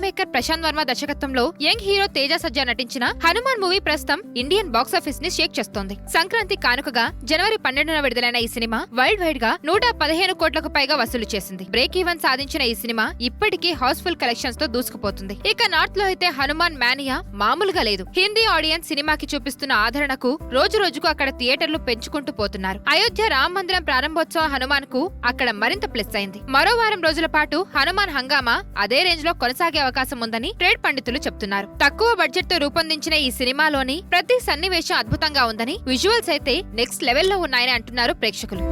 Maker Prashanth Varma దర్శకత్వంలో young hero Teja సజ్జా నటించిన Hanuman movie ప్రస్తుతం ఇండియన్ బాక్సాఫీస్ ని షేక్ చేస్తోంది. సంక్రాంతి కానుకగా జనవరి 12న విడుదలైన ఈ సినిమా వరల్డ్ వైడ్ గా 115 కోట్లకు పైగా వసూలు చేసింది. బ్రేక్ ఈవెన్ సాధించిన ఈ సినిమా ఇప్పటికీ హౌస్ఫుల్ కలెక్షన్స్ తో దూసుకుపోతుంది. ఇక నార్త్ లో అయితే హనుమాన్ మానియా మామూలుగా లేదు. హిందీ ఆడియన్స్ సినిమాకి చూపిస్తున్న ఆదరణకు రోజు రోజుకు అక్కడ థియేటర్లు పెంచుకుంటూ పోతున్నారు. అయోధ్య రామ మందిరం ప్రారంభోత్సవ హనుమాన్ కు అక్కడ మరింత ప్లస్ అయింది. మరో వారం రోజుల పాటు హనుమాన్ హంగామా అదే రేంజ్ లో కొనసాగే అవకాశం ఉందని ట్రేడ్ పండితులు చెప్తున్నారు. తక్కువ బడ్జెట్ తో రూపొందించిన ఈ సినిమాలోని ప్రతి సన్నివేశం అద్భుతంగా ఉందని, విజువల్స్ అయితే నెక్స్ట్ లెవెల్లో ఉన్నాయని అంటున్నారు ప్రేక్షకులు.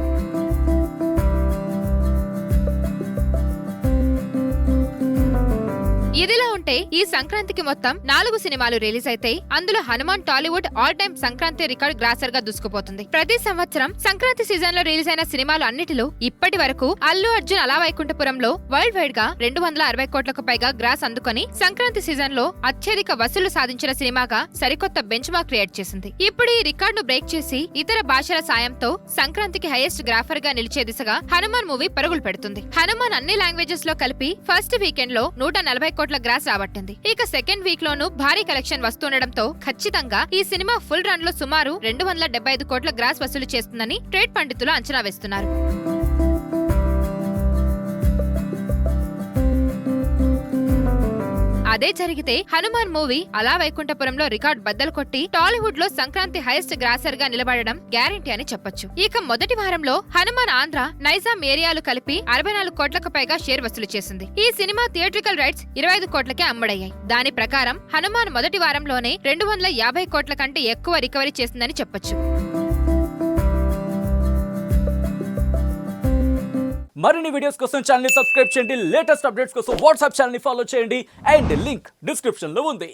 ఇదిలా ఉంటే ఈ సంక్రాంతికి మొత్తం 4 సినిమాలు రిలీజ్ అయితే అందులో Hanuman Tollywood all time Sankranti record grosser గా దూసుకుపోతుంది. ప్రతి సంవత్సరం సంక్రాంతి సీజన్ లో రిలీజ్ అయిన సినిమాలు అన్నిటిలో ఇప్పటి వరకు అల్లు అర్జున్ అలా వైకుంఠపురంలో వరల్డ్ వైడ్ గా 260 కోట్లకు పైగా గ్రాస్ అందుకొని సంక్రాంతి సీజన్ లో అత్యధిక వసూలు సాధించిన సినిమాగా సరికొత్త బెంచ్ మార్క్ క్రియేట్ చేసింది. ఇప్పుడు ఈ రికార్డును బ్రేక్ చేసి ఇతర భాషల సాయంతో సంక్రాంతికి హైయెస్ట్ గ్రాఫర్ గా నిలిచే దిశగా హనుమాన్ మూవీ పరుగులు పెడుతుంది. హనుమాన్ అన్ని లాంగ్వేజెస్ లో కలిపి ఫస్ట్ వీకెండ్ లో 140 కోట్ల గ్రాస్ రాబట్టింది. ఇక సెకండ్ వీక్ లోనూ భారీ కలెక్షన్ వస్తుండటంతో ఖచ్చితంగా ఈ సినిమా ఫుల్ రన్ లో సుమారు 275 కోట్ల గ్రాస్ వసూలు చేస్తుందని ట్రేడ్ పండితులు అంచనా వేస్తున్నారు. అదే జరిగితే హనుమాన్ మూవీ అలా వైకుంఠపురంలో రికార్డ్ బద్దలు కొట్టి టాలీవుడ్ లో సంక్రాంతి హైయెస్ట్ గ్రాసర్ గా నిలబడడం గ్యారంటీ అని చెప్పొచ్చు. ఇక మొదటి వారంలో హనుమాన్ ఆంధ్ర, నైజాం ఏరియాలు కలిపి 64 కోట్లకు పైగా షేర్ వసూలు చేసింది. ఈ సినిమా థియేట్రికల్ రైట్స్ 25 కోట్లకే అమ్మడయ్యాయి. దాని ప్రకారం హనుమాన్ మొదటి వారంలోనే 250 కోట్ల కంటే ఎక్కువ రికవరీ చేసిందని చెప్పొచ్చు. మరిన్ని వీడియోస్ కోసం ఛానల్ ని సబ్స్క్రైబ్ చేయండి. లేటెస్ట్ అప్డేట్స్ కోసం వాట్సాప్ ఛానల్ ని ఫాలో చేయండి. అండ్ లింక్ డిస్క్రిప్షన్ లో ఉంది.